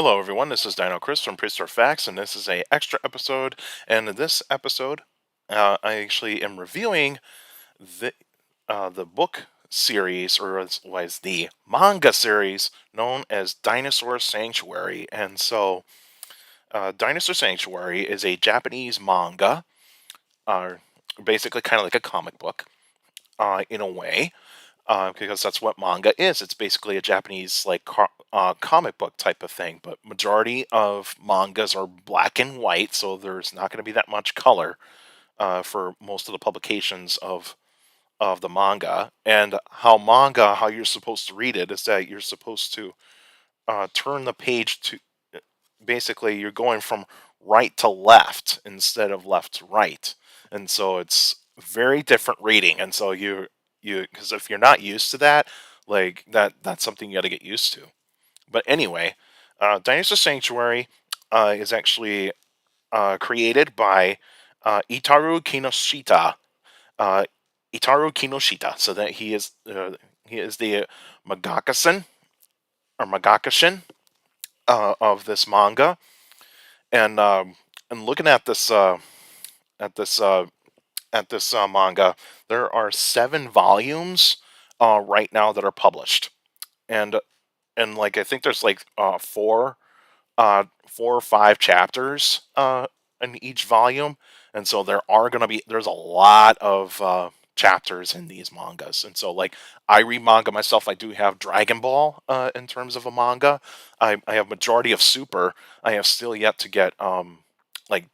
Hello, everyone. This is Dino Chris from Prehistoric Facts, and this is a extra episode. And in this episode, I actually am reviewing the the book series, or as was the manga series known as Dinosaur Sanctuary. And so, Dinosaur Sanctuary is a Japanese manga, uh, basically kind of like a comic book, in a way. Because that's what manga is. It's basically a Japanese comic book type of thing. But majority of mangas are black and white, so there's not going to be that much color for most of the publications of the manga. And how you're supposed to read it is that you're supposed to turn the page to basically you're going from right to left instead of left to right, and so it's very different reading. And so you because if you're not used to that, that's something you got to get used to. But anyway, Dinosaur Sanctuary is actually created by Itaru Kinoshita. Uh, Itaru Kinoshita, so that he is the Magakasan or Magakashin of this manga. And looking at this uh, manga, there are 7 volumes right now that are published, and I think there's four or five chapters in each volume, and so there's a lot of chapters in these mangas. And so I read manga myself. I do have Dragon Ball in terms of a manga. I have majority of Super. I have still yet to get like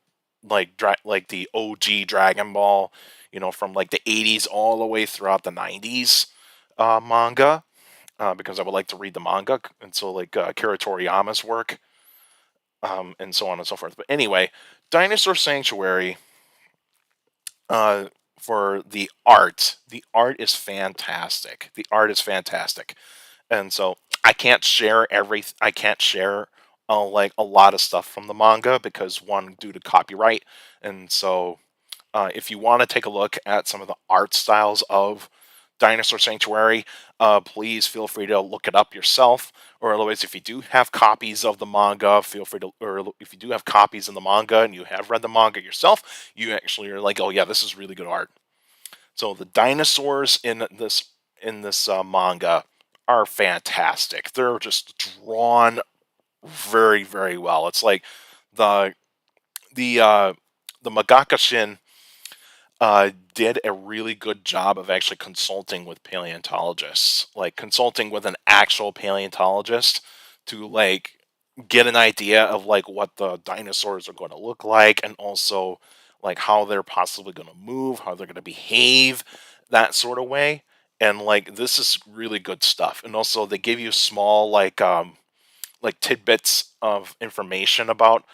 like the OG Dragon Ball, from like the 80s all the way throughout the 90s manga, because I would like to read the manga, and so Akira Toriyama's work, and so on and so forth. But anyway, Dinosaur Sanctuary, uh, for the art is fantastic. The art is fantastic, and so I can't share like a lot of stuff from the manga because, one, due to copyright. And so if you want to take a look at some of the art styles of Dinosaur Sanctuary, please feel free to look it up yourself. Or otherwise, if you do have copies of the manga, feel free to, or if you do have copies in the manga and you have read the manga yourself, you actually are like, oh yeah, this is really good art. So the dinosaurs in this manga are fantastic. They're just drawn very, very well. It's like the the uh, the Magakashin did a really good job of actually consulting with paleontologists, like consulting with an actual paleontologist to get an idea of what the dinosaurs are going to look like, and also how they're possibly going to move, how they're going to behave, that sort of way. And this is really good stuff. And also they give you small tidbits of information about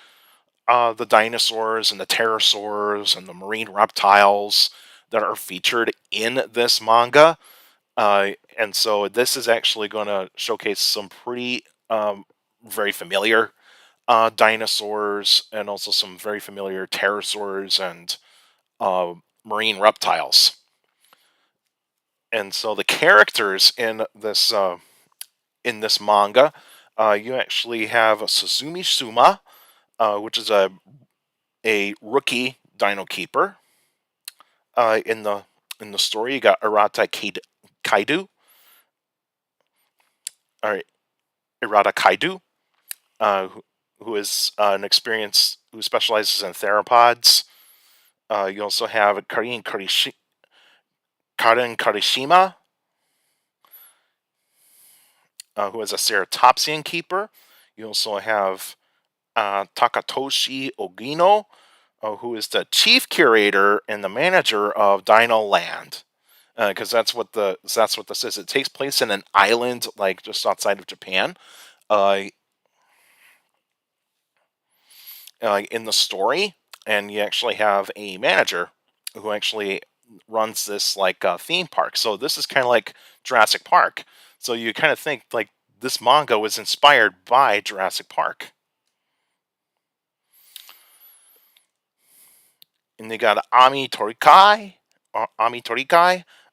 the dinosaurs and the pterosaurs and the marine reptiles that are featured in this manga. And so this is actually going to showcase some pretty very familiar dinosaurs, and also some very familiar pterosaurs and uh, marine reptiles. And so the characters in this manga, you actually have Suzumi Suma, which is a rookie dino keeper. In the story, you got Kaidu, or Irata Kaidu, who is an experienced who specializes in theropods. You also have Karin Karishima, who is a ceratopsian keeper. You also have Takatoshi Ogino, who is the chief curator and the manager of Dino Land. Because that's what this is. It takes place in an island just outside of Japan. Uh, in the story, and you actually have a manager who actually runs this theme park. So this is kind of like Jurassic Park. So you kind of think this manga was inspired by Jurassic Park. And they got Ami Torikai,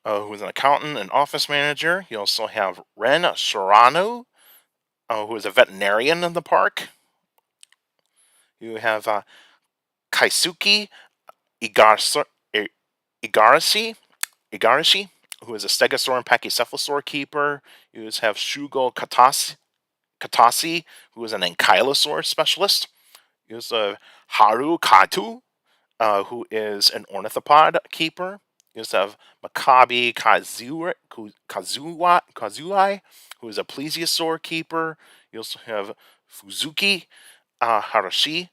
who is an accountant and office manager. You also have Ren Shirano, who is a veterinarian in the park. You have Kaisuke Igarashi, Igarashi, Igarashi, who is a Stegosaur and Pachycephalosaur keeper. You have Shugo Katase, who is an Ankylosaur specialist. You have Haru Katu, who is an ornithopod keeper. You also have Makabe Kazuai, who is a plesiosaur keeper. You also have Fuzuki Harashi,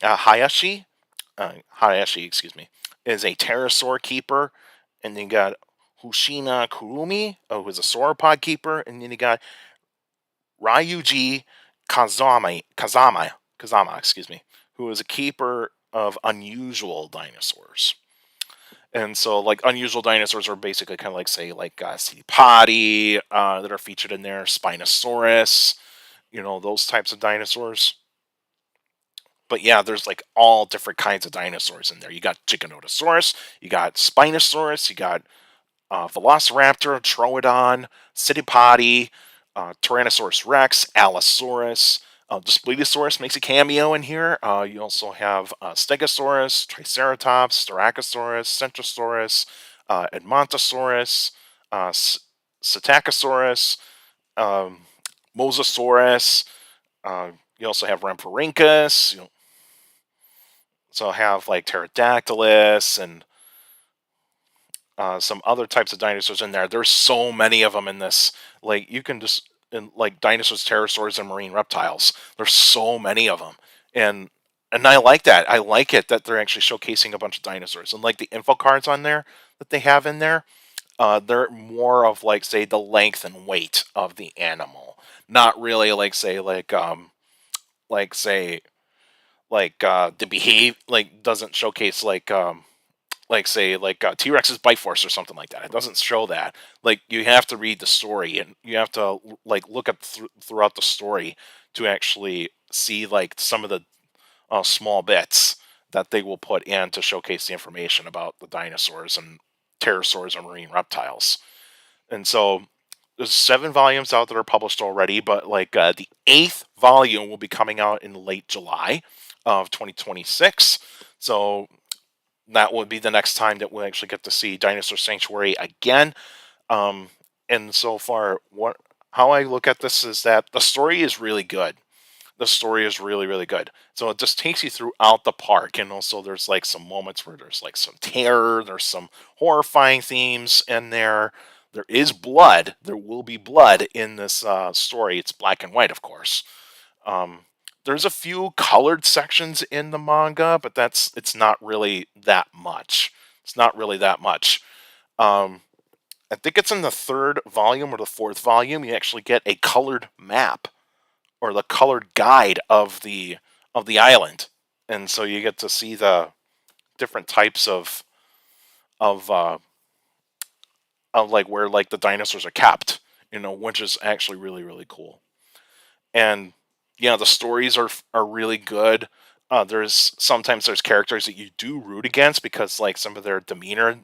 Hayashi, excuse me, is a pterosaur keeper. And then you got Hushina Kurumi, who is a sauropod keeper. And then you got Ryuji Kazama, excuse me, who is a keeper of unusual dinosaurs. And so, like, unusual dinosaurs are basically kind of like, say, like Cetipodi that are featured in there, Spinosaurus, those types of dinosaurs. But yeah, there's like all different kinds of dinosaurs in there. You got Giganotosaurus, you got Spinosaurus, you got Velociraptor, Troodon, Cetipodi, Tyrannosaurus Rex, Allosaurus. Daspletosaurus makes a cameo in here. You also have Stegosaurus, Triceratops, Styracosaurus, Centrosaurus, Edmontosaurus, Psittacosaurus, um, Mosasaurus. You also have Rhamphorhynchus. You also have like Pterodactylus and some other types of dinosaurs in there. There's so many of them in this. Like you can just in like dinosaurs, pterosaurs, and marine reptiles. There's so many of them, and I like that. I like it that they're actually showcasing a bunch of dinosaurs and like the info cards on there that they have in there. They're more of like say the length and weight of the animal, not really like say like say the behave like doesn't showcase like say like T-Rex's bite force or something like that. It doesn't show that. Like you have to read the story and you have to like look up throughout the story to actually see like some of the small bits that they will put in to showcase the information about the dinosaurs and pterosaurs and marine reptiles. And so there's 7 volumes out that are published already, but like the 8th volume will be coming out in late July of 2026. So that would be the next time that we'll actually get to see Dinosaur Sanctuary again. Um, and so far, what how I look at this is that the story is really good. The story is really, really good. So it just takes you throughout the park, and also there's like some moments where there's like some terror, there's some horrifying themes in there. There is blood. There will be blood in this story. It's black and white, of course. Um, there's a few colored sections in the manga, but it's not really that much. It's not really that much. Um, I think it's in the 3rd volume or the 4th volume. You actually get a colored map or the colored guide of the island, and so you get to see the different types of uh, of like where like the dinosaurs are kept. Which is actually really really cool. And yeah, the stories are really good. There's sometimes there's characters that you do root against because like some of their demeanor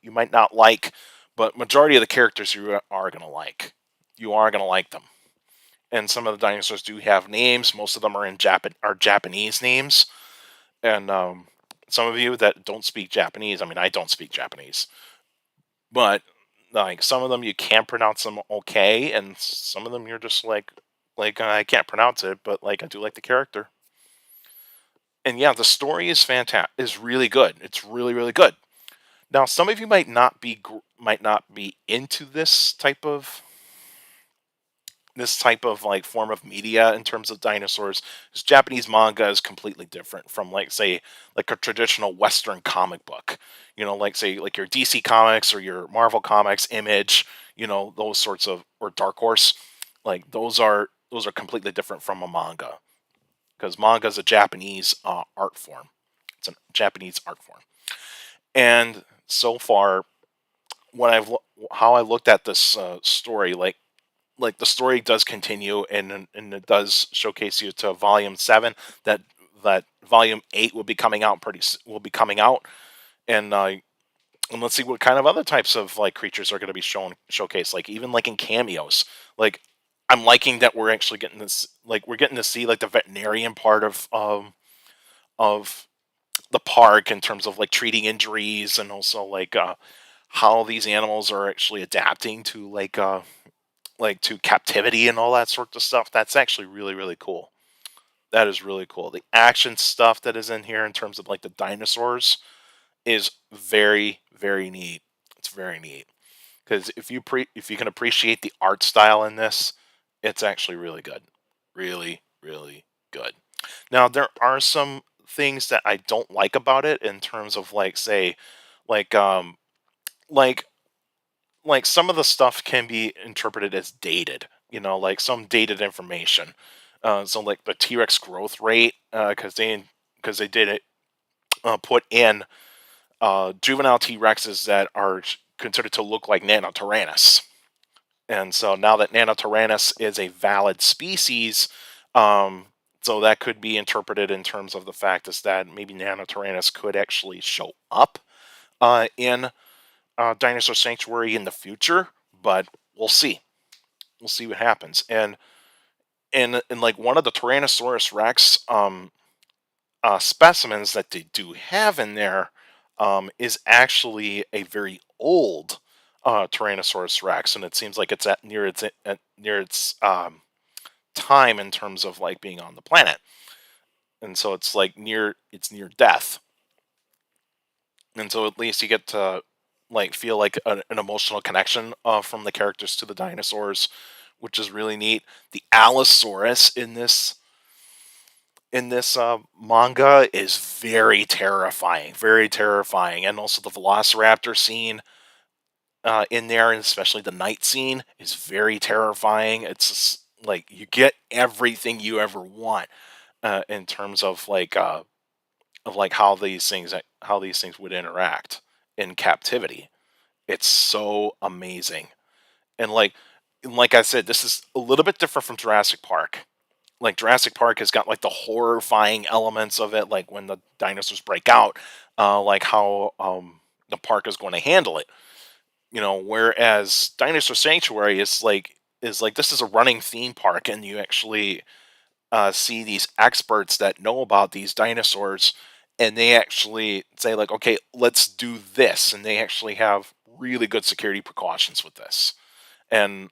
you might not like, but majority of the characters you are gonna like. You are gonna like them. And some of the dinosaurs do have names. Most of them are in Japanese names. And some of you that don't speak Japanese, I mean, I don't speak Japanese, but like some of them you can pronounce them okay, and some of them you're just like I can't pronounce it, but like I do like the character. And yeah, the story is fantastic. Is really good. It's really really good. Now, some of you might not be into this type of like form of media in terms of dinosaurs. Because Japanese manga is completely different from like say like a traditional Western comic book. Like say like your DC comics or your Marvel comics, Image, those sorts of or Dark Horse. Like those are completely different from a manga because manga is a Japanese art form. It's a Japanese art form. And so far, what how I looked at this story, like the story does continue and it does showcase you to volume 7 that volume 8 will be coming out will be coming out and let's see what kind of other types of like creatures are going to be showcased like even like in cameos like I'm liking that we're actually getting this, like we're getting to see like the veterinarian part of the park in terms of like treating injuries, and also like how these animals are actually adapting to like to captivity and all that sort of stuff. That's actually really really cool. That is really cool. The action stuff that is in here in terms of like the dinosaurs is very very neat. It's very neat because if you can appreciate the art style in this, it's actually really good, really really good. Now there are some things that I don't like about it in terms of like say like like some of the stuff can be interpreted as dated, like some dated information. So like the T-Rex growth rate, because they did it put in juvenile T-Rexes that are considered to look like Nanotyrannus. And so now that Nanotyrannus is a valid species, um, so that could be interpreted in terms of the fact is that maybe Nanotyrannus could actually show up in Dinosaur Sanctuary in the future, but we'll see. We'll see what happens. And like one of the Tyrannosaurus Rex specimens that they do have in there is actually a very old Tyrannosaurus Rex, and it seems like it's near its time in terms of like being on the planet, and so it's near death, and so at least you get to like feel like an emotional connection from the characters to the dinosaurs, which is really neat. The Allosaurus in this manga is very terrifying, and also the Velociraptor scene in there, and especially the night scene, is very terrifying. It's just, like you get everything you ever want in terms of like how these things would interact in captivity. It's so amazing, and like I said, this is a little bit different from Jurassic Park. Like Jurassic Park has got like the horrifying elements of it, like when the dinosaurs break out, like how the park is going to handle it. Whereas Dinosaur Sanctuary is like this is a running theme park, and you actually see these experts that know about these dinosaurs, and they actually say like, okay, let's do this, and they actually have really good security precautions with this, and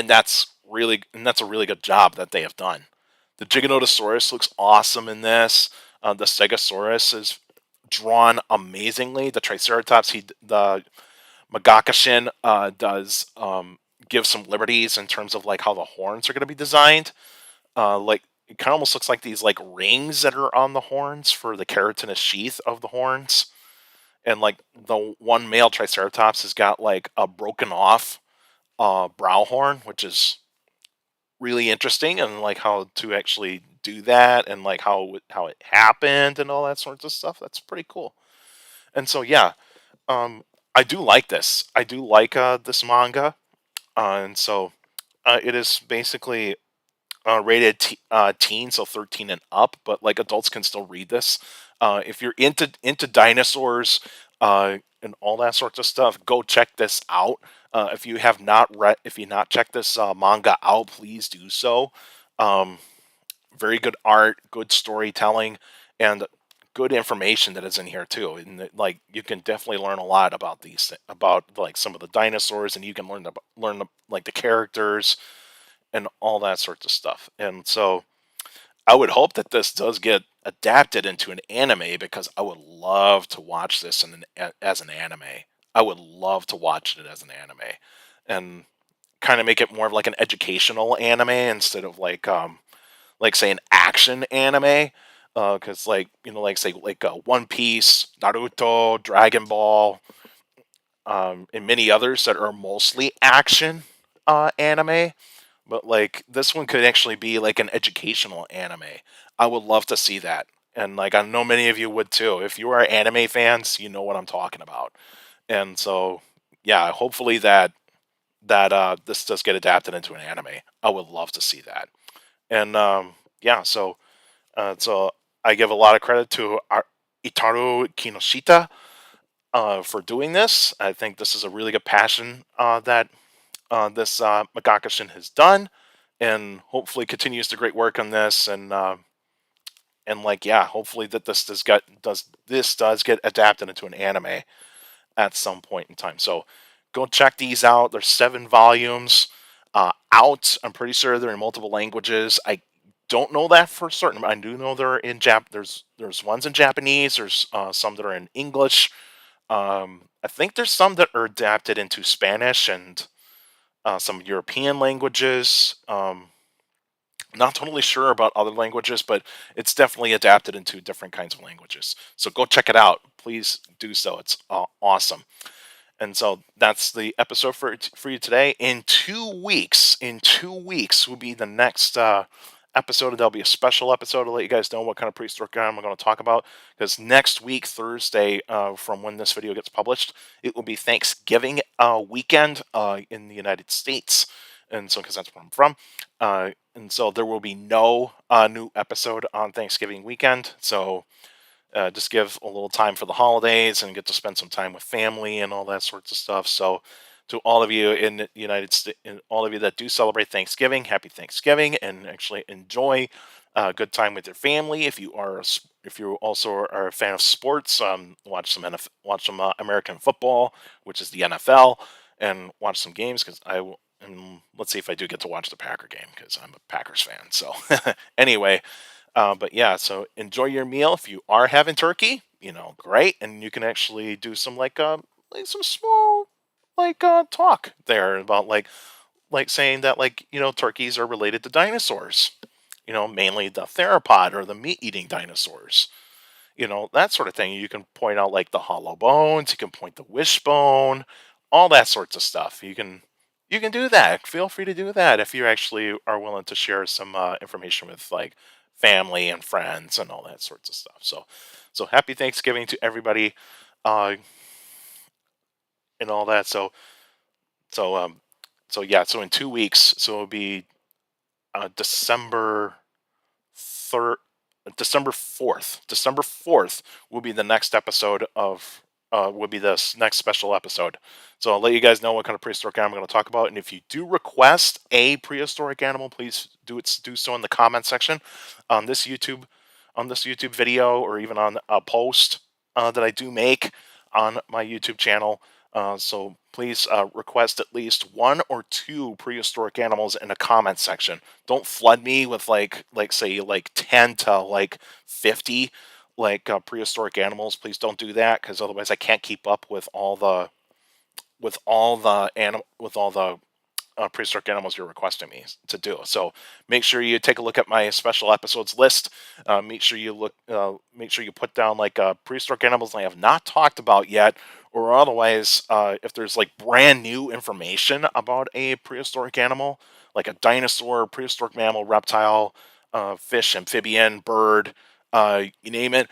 that's a really good job that they have done. The Giganotosaurus looks awesome in this. The Stegosaurus is drawn amazingly. The Triceratops, the Magakashin does give some liberties in terms of like how the horns are going to be designed. Like it kind of almost looks like these like rings that are on the horns for the keratinous sheath of the horns. And like the one male Triceratops has got like a broken off brow horn, which is really interesting, and like how to actually do that, and like how it happened and all that sorts of stuff. That's pretty cool. And so yeah, um, I do like this. I do like this manga, and so it is basically rated teen, so 13 and up, but like adults can still read this. If you're into dinosaurs and all that sorts of stuff, go check this out. If you not checked this manga out, please do so. Um, Very good art, good storytelling, and good information that is in here too. And like you can definitely learn a lot about about like some of the dinosaurs, and you can like the characters and all that sorts of stuff. And so I would hope that this does get adapted into an anime, because I would love to watch this as an anime. I would love to watch it as an anime, and kind of make it more of like an educational anime instead of like say an action anime. Because like like say like One Piece, Naruto, Dragon Ball, and many others that are mostly action anime, but like this one could actually be like an educational anime. I would love to see that. And like I know many of you would too. If you are anime fans, you know what I'm talking about. And so yeah, hopefully that this does get adapted into an anime. I would love to see that. And yeah, so I give a lot of credit to Itaru Kinoshita for doing this. I think this is a really good passion that this Magakashin has done, and hopefully continues the great work on this, and like yeah, hopefully that this does get adapted into an anime at some point in time. So go check these out. There's 7 volumes out. I'm pretty sure they're in multiple languages. I don't know that for certain. I do know they're in There's ones in Japanese. There's some that are in English. I think there's some that are adapted into Spanish and some European languages. Not totally sure about other languages, but it's definitely adapted into different kinds of languages. So go check it out. Please do so. It's awesome. And so that's the episode for you today. In 2 weeks will be the next episode. There'll be a special episode to let you guys know what kind of prehistoric animal I'm going to talk about. Because next week, Thursday, from when this video gets published, it will be Thanksgiving weekend in the United States. And so, because that's where I'm from. And so there will be no new episode on Thanksgiving weekend. So just give a little time for the holidays and get to spend some time with family and all that sorts of stuff. So, to all of you in the United States, and all of you that do celebrate Thanksgiving, happy Thanksgiving, and actually enjoy a good time with your family. If you also are a fan of sports, watch some watch some American football, which is the NFL, and watch some games because I will. And let's see if I do get to watch the Packer game because I'm a Packers fan. So anyway, but yeah, so enjoy your meal. If you are having turkey, great, and you can actually do some like some small talk there about like saying that turkeys are related to dinosaurs. Mainly the theropod or the meat-eating dinosaurs. That sort of thing. You can point out like the hollow bones. You can point the wishbone, all that sorts of stuff. You can do that. Feel free to do that if you actually are willing to share some information with like family and friends and all that sorts of stuff. So happy Thanksgiving to everybody, uh, and all that. So so yeah. So in 2 weeks, so it'll be December third, December 4th will be the next episode of will be this next special episode. So I'll let you guys know what kind of prehistoric animal I'm going to talk about. And if you do request a prehistoric animal, please do so in the comment section on this YouTube video, or even on a post that I do make on my YouTube channel. So please request at least 1 or 2 prehistoric animals in the comment section. Don't flood me with like say like 10 to like 50 prehistoric animals. Please don't do that, because otherwise I can't keep up with all the prehistoric animals you're requesting me to do. So make sure you take a look at my special episodes list. Make sure you put down like prehistoric animals I have not talked about yet, or otherwise, if there's like brand new information about a prehistoric animal, like a dinosaur, prehistoric mammal, reptile, fish, amphibian, bird, you name it.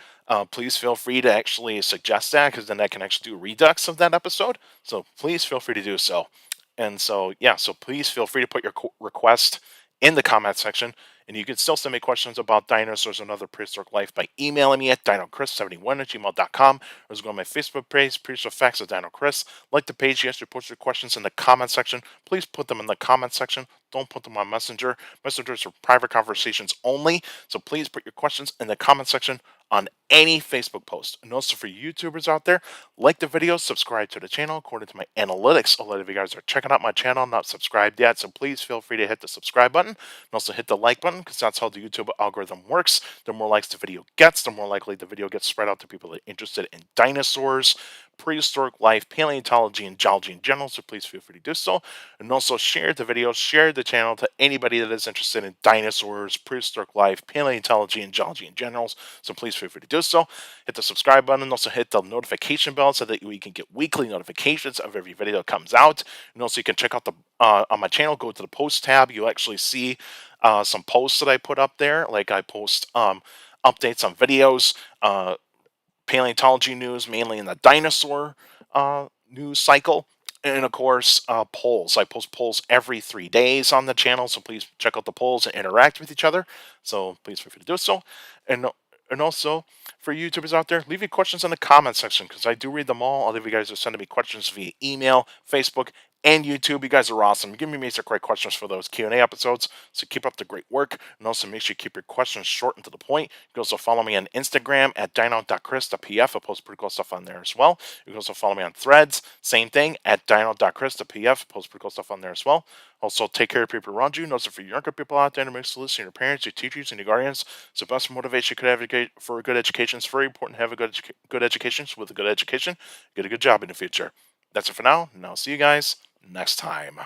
Please feel free to actually suggest that, because then I can actually do redux of that episode. So please feel free to do so. And so, yeah, so please feel free to put your request in the comment section. And you can still send me questions about dinosaurs and other prehistoric life by emailing me at dinochrist71@gmail.com, or go on my Facebook page, Prehistoric Facts of Dino Chris. Like the page, yes, you post your questions in the comment section. Please put them in the comment section. Don't put them on Messenger. Messengers are private conversations only. So please put your questions in the comment section on any Facebook post. And also for YouTubers out there, like the video, subscribe to the channel. According to my analytics, a lot of you guys are checking out my channel, not subscribed yet. So please feel free to hit the subscribe button and also hit the like button, because that's how the YouTube algorithm works. The more likes the video gets, the more likely the video gets spread out to people that are interested in dinosaurs, prehistoric life, paleontology, and geology in general. So please feel free to do so. And also share the video, share the channel to anybody that is interested in dinosaurs, prehistoric life, paleontology, and geology in general. So please feel free to do so. Hit the subscribe button, and also hit the notification bell so that we can get weekly notifications of every video that comes out. And also you can check out the on my channel, go to the post tab. You'll actually see some posts that I put up there. Like I post updates on videos, paleontology news, mainly in the dinosaur news cycle. And of course, polls. I post polls every 3 days on the channel, so please check out the polls and interact with each other. So please feel free to do so. And and also, for YouTubers out there, leave your questions in the comment section, because I do read them all. All of you guys are sending me questions via email, Facebook, and YouTube. You guys are awesome. Give me some great questions for those Q&A episodes. So keep up the great work. And also make sure you keep your questions short and to the point. You can also follow me on Instagram at dino.chris.pf. I post pretty cool stuff on there as well. You can also follow me on Threads. Same thing at dino.chris.pf. I post pretty cool stuff on there as well. Also, take care of people around you. Notice for younger people out there, to make sure to listen to your parents, your teachers, and your guardians. So, best motivation you could advocate for a good education. It's very important to have a good education. So, with a good education, get a good job in the future. That's it for now, and I'll see you guys next time.